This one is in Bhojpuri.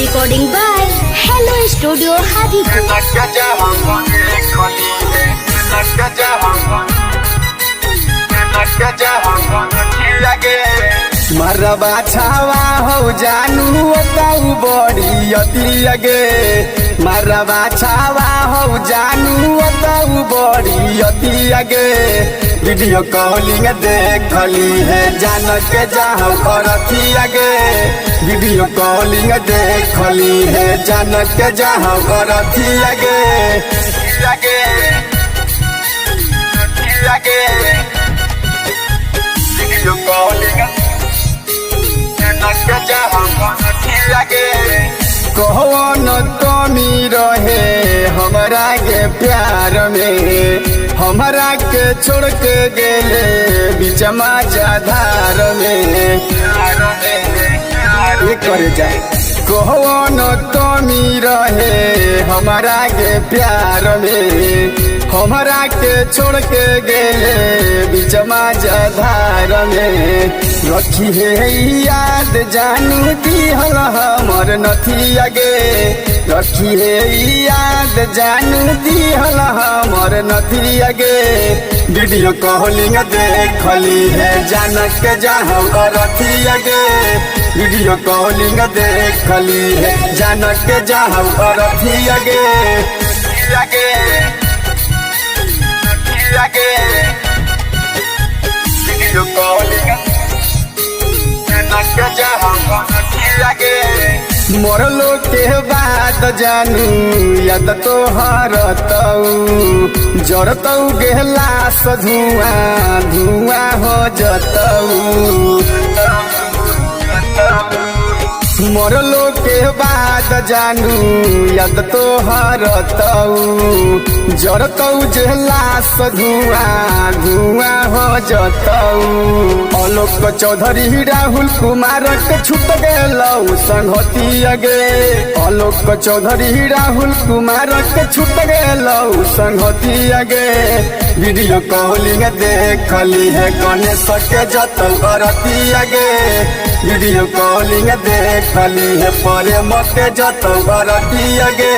recording by Hello Studio Hadipur. मरबा छावा हो जानू ताऊ बड़ी अति अगे मरबा छावा हो जानू ताऊ बड़ी अति अगे वीडियो कॉलिंग देखली है जान के जाओ करती अगे वीडियो कॉलिंग देखली है जान के जाओ करती अगे अगे अगे वीडियो कॉलिंग कौन कमी रहे हमारा के प्यार में हमारा के छोड़ के गेले बीच माझाधार में कर जाए कौन कमी रहे हमारा के प्यार में हमारा के छोड़ के गेले बीच माझाधार में रखी है याद जानू दिहल हमर नथी अगे रखी है याद जानू दिहल हमर नथी अगे वीडियो कॉलिंग देखली है जान के जाओ करती अगे वीडियो कॉलिंग देखली है जान के जाओ करती अगे अगे अगे वीडियो कॉलिंग मरलो के बाद जानू याद तो हरतऊ जरतऊ गेला से धुआं धुआं हो जतऊ मरलो के बाद जानू याद तो हरतऊ जरतऊ जेला से धुआं धुआं हो जतऊ आलोक चौधरी राहुल कुमार के छूट गेलौ संगति अगे आलोक चौधरी राहुल कुमार के छूट गेलौ संगति अगे वीडियो कॉलिंग देखली है गणेश के जतऊ करती अगे वीडियो कॉलिंग देखली है प्रेम के जतऊ करती अगे